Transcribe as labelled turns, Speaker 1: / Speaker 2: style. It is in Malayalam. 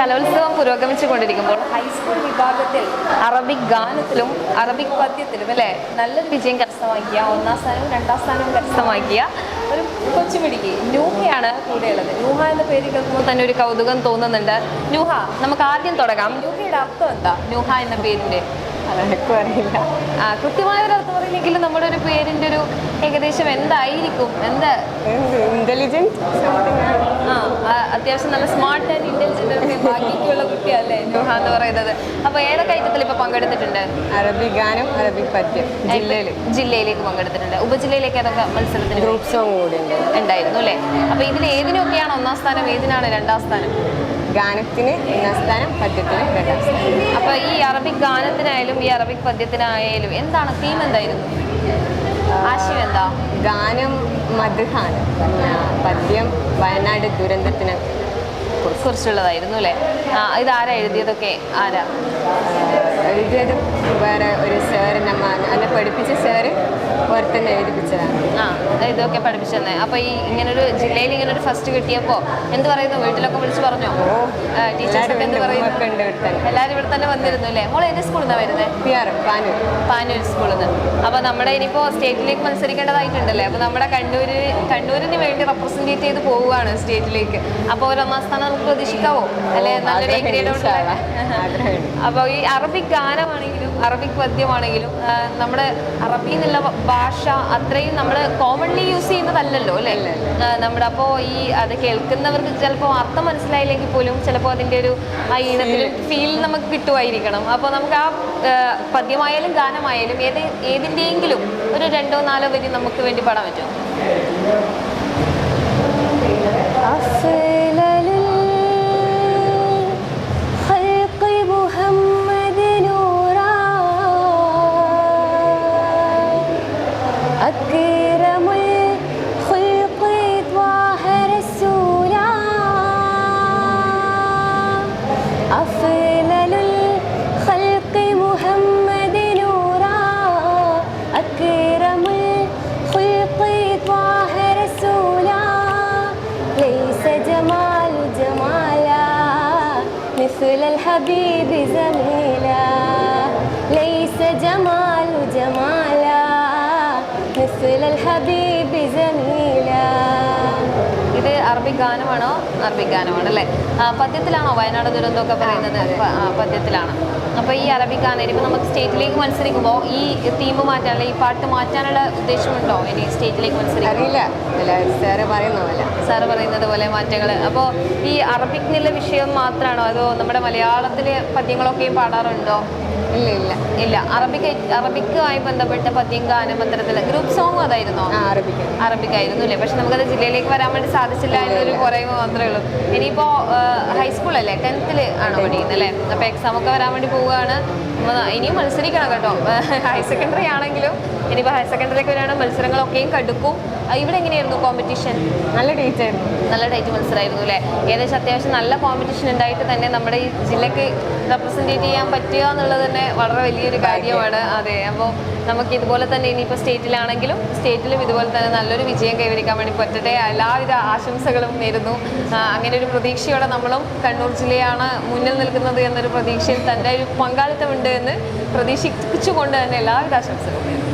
Speaker 1: കലോത്സവം പുരോഗമിച്ചുകൊണ്ടിരിക്കുമ്പോൾ ഹൈസ്കൂൾ വിഭാഗത്തിൽ അറബിക് ഗാനത്തിലും അറബിക് പദ്യത്തിലും അല്ലേ നല്ലൊരു വിജയം കരസ്ഥമാക്കിയ, 1ാം സ്ഥാനവും 2ാം സ്ഥാനവും കരസ്ഥമാക്കിയ ഒരു കൊച്ചുമിടിക്ക് നൂഹയാണ് കൂടെയുള്ളത്. നൂഹ എന്ന പേര് കേൾക്കുമ്പോൾ തന്നെ ഒരു കൗതുകം തോന്നുന്നുണ്ട്. നൂഹ, നമുക്ക് ആദ്യം തുടങ്ങാം. നൂഹയുടെ അർത്ഥം എന്താ? നൂഹ എന്ന പേരിന്റെ
Speaker 2: അതെനിക്കും അറിയില്ല.
Speaker 1: കൃത്യമായ ഒരു അർത്ഥം അറിയില്ലെങ്കിലും നമ്മുടെ ഒരു പേരിന്റെ ഒരു ഏകദേശം എന്തായിരിക്കും? എന്താ?
Speaker 2: ഇന്റലിജന്റ്
Speaker 1: അത്യാവശ്യം നല്ല സ്മാർട്ട് ആൻഡ് ഇന്റലിജന്റ് ബാക്കിയൊക്കെയുള്ള കുട്ടിയല്ലേ നൂഹ എന്ന് പറയുന്നത്. അപ്പൊ ഏതൊക്കെ ഐറ്റത്തിൽ ഇപ്പൊ പങ്കെടുത്തിട്ടുണ്ട്?
Speaker 2: അറബിക് ഗാനം, അറബിക് പദ്യം
Speaker 1: ജില്ലയിലേക്ക് പങ്കെടുത്തിട്ടുണ്ട്. ഉപജില്ലയിലേക്ക് ഏതൊക്കെ മത്സരത്തിന്
Speaker 2: ഗ്രൂപ്പ് സോങ് കൂടി
Speaker 1: ഉണ്ടായിരുന്നു അല്ലേ? അപ്പൊ ഇതിൽ ഏതിനൊക്കെയാണ് 1ാം സ്ഥാനം, ഏതിനാണ് 2ാം സ്ഥാനം?
Speaker 2: ഗാനത്തിന് 1ാം സ്ഥാനം, പദ്യത്തിന് 2ാം സ്ഥാനം.
Speaker 1: അപ്പൊ ഈ അറബിക് ഗാനത്തിനായാലും ഈ അറബിക് പദ്യത്തിനായാലും എന്താണ് തീം? എന്തായിരുന്നു ആശയം? എന്താ?
Speaker 2: ഗാനം മദ്ഹാണ്, പദ്യം വയനാട് ദുരന്തത്തിനെ
Speaker 1: കുറിച്ചുള്ളതായിരുന്നു അല്ലേ? ഇതാരാ എഴുതിയതൊക്കെ? ആരാ
Speaker 2: എഴുതിയത്? വേറെ ഒരു സാറ്, എന്നെ പഠിപ്പിച്ച സാറ് ഓർത്തന്നെ എഴുതിപ്പിച്ചതാണ്.
Speaker 1: ഇതൊക്കെ പഠിപ്പിച്ചെന്നെ. അപ്പൊ ഈ ഇങ്ങനൊരു ജില്ലയിൽ ഇങ്ങനൊരു ഫസ്റ്റ് കിട്ടിയപ്പോ എന്ത് പറയുന്നു? വീട്ടിലൊക്കെ വിളിച്ച് പറഞ്ഞോ? ടീച്ചേഴ്സൊക്കെ എന്ത് പറയുന്നു? എല്ലാവരും ഇവിടെ തന്നെ വന്നിരുന്നു അല്ലേ? മോളെ ഏത് സ്കൂളിൽ നിന്നാണ് വരുന്നത്? പാനൂർ സ്കൂളിൽ നിന്ന്. അപ്പൊ നമ്മുടെ ഇനിയിപ്പോ സ്റ്റേറ്റിലേക്ക് മത്സരിക്കേണ്ടതായിട്ടുണ്ടല്ലേ? അപ്പൊ നമ്മുടെ കണ്ണൂരിന് വേണ്ടി റെപ്രസെന്റേറ്റ് ചെയ്ത് പോവുകയാണ് സ്റ്റേറ്റിലേക്ക്. അപ്പൊ ഒരു 1ാം സ്ഥാനം നമുക്ക് പ്രതീക്ഷിക്കാവോ? അല്ലെ നല്ലൊരു ഗ്രേഡ്? അപ്പൊ ഈ അറബിക് ഗാനമാണെങ്കിലും അറബിക് പദ്യമാണെങ്കിലും നമ്മുടെ അറബി എന്നുള്ള ഭാഷ അത്രയും നമ്മൾ കോമൺലി യൂസ് ചെയ്യുന്നതല്ലല്ലോ അല്ലേ നമ്മുടെ. അപ്പോൾ ഈ അത് കേൾക്കുന്നവർക്ക് ചിലപ്പോൾ അർത്ഥം മനസ്സിലായില്ലെങ്കിൽ പോലും ചിലപ്പോൾ അതിൻ്റെ ഒരു ആ ഈണത്തിൽ ഫീൽ നമുക്ക് കിട്ടുമായിരിക്കണം. അപ്പോൾ നമുക്ക് ആ പദ്യമായാലും ഗാനമായാലും ഏതിൻ്റെയെങ്കിലും ഒരു 2ഓ 4ഓ വരി നമുക്ക് വേണ്ടി പാടാൻ പറ്റുമോ?
Speaker 3: مثل الحبيب زميلا ليس جمال جمالا مثل الحبيب زميلا.
Speaker 1: ഇത് അറബിക് ഗാനമാണോ? അറബിക് ഗാനമാണ് അല്ലേ? പദ്യത്തിലാണോ വയനാട് ദുരന്തമൊക്കെ പറയുന്നത്? പദ്യത്തിലാണ്. അപ്പോൾ ഈ അറബിക് ഗാനം ഇനിയിപ്പോൾ നമുക്ക് സ്റ്റേറ്റിലേക്ക് മത്സരിക്കുമ്പോൾ ഈ തീം മാറ്റാൻ അല്ലെങ്കിൽ ഈ പാട്ട് മാറ്റാനുള്ള ഉദ്ദേശമുണ്ടോ ഇനി സ്റ്റേറ്റിലേക്ക് മത്സരിക്കാൻ?
Speaker 2: അറിയില്ല, സാറ്
Speaker 1: പറയുന്നത് പോലെ മാറ്റങ്ങൾ. അപ്പോൾ ഈ അറബിക് എന്നുള്ള വിഷയം മാത്രമാണോ അതോ നമ്മുടെ മലയാളത്തിലെ പദ്യങ്ങളൊക്കെയും പാടാറുണ്ടോ? ഇല്ല. അറബിക്കുമായി ബന്ധപ്പെട്ട പദ്യം ഗാനം അത്തരത്തില് ഗ്രൂപ്പ് സോങ് അതായിരുന്നോ? അറബിക് ആയിരുന്നു അല്ലേ? പക്ഷെ നമുക്കത് ജില്ലയിലേക്ക് വരാൻ വേണ്ടി സാധിച്ചില്ല എന്നൊരു കുറവ് മാത്രമേ ഉള്ളൂ. ഇനിയിപ്പോ ഹൈസ്കൂൾ അല്ലേ, 10th ആണോ പഠിക്കുന്നത് അല്ലേ? അപ്പൊ എക്സാം ഒക്കെ വരാൻ വേണ്ടി പോവുകയാണ്. ഇനിയും മത്സരിക്കണം കേട്ടോ. ഹയർ സെക്കൻഡറി ആണെങ്കിലും ഇനിയിപ്പോൾ ഹയർ സെക്കൻഡറിയിലേക്ക് വരികയാണ്, മത്സരങ്ങളൊക്കെയും കടുക്കും. ഇവിടെ എങ്ങനെയായിരുന്നു കോമ്പറ്റീഷൻ?
Speaker 2: നല്ല
Speaker 1: ഡേറ്റ് മത്സരമായിരുന്നു അല്ലേ? ഏകദേശം അത്യാവശ്യം നല്ല കോമ്പറ്റീഷൻ ഉണ്ടായിട്ട് തന്നെ നമ്മുടെ ഈ ജില്ലയ്ക്ക് റെപ്രസെൻറ്റേറ്റ് ചെയ്യാൻ പറ്റുക എന്നുള്ളത് തന്നെ വളരെ വലിയൊരു കാര്യമാണ്. അതെ, അപ്പോൾ നമുക്ക് ഇതുപോലെ തന്നെ ഇനിയിപ്പോൾ സ്റ്റേറ്റിലും ഇതുപോലെ തന്നെ നല്ലൊരു വിജയം കൈവരിക്കാൻ വേണ്ടി പറ്റട്ടെ. എല്ലാവിധ ആശംസകളും നേരുന്നു. അങ്ങനെ ഒരു പ്രതീക്ഷയോടെ നമ്മളും കണ്ണൂർ ജില്ലയാണ് മുന്നിൽ നിൽക്കുന്നത് എന്നൊരു പ്രതീക്ഷയിൽ തൻ്റെ ഒരു പങ്കാളിത്തമുണ്ട് എന്ന് പ്രതീക്ഷിച്ചുകൊണ്ട് തന്നെ എല്ലാവിധ ആശംസകളും നേരുന്നു.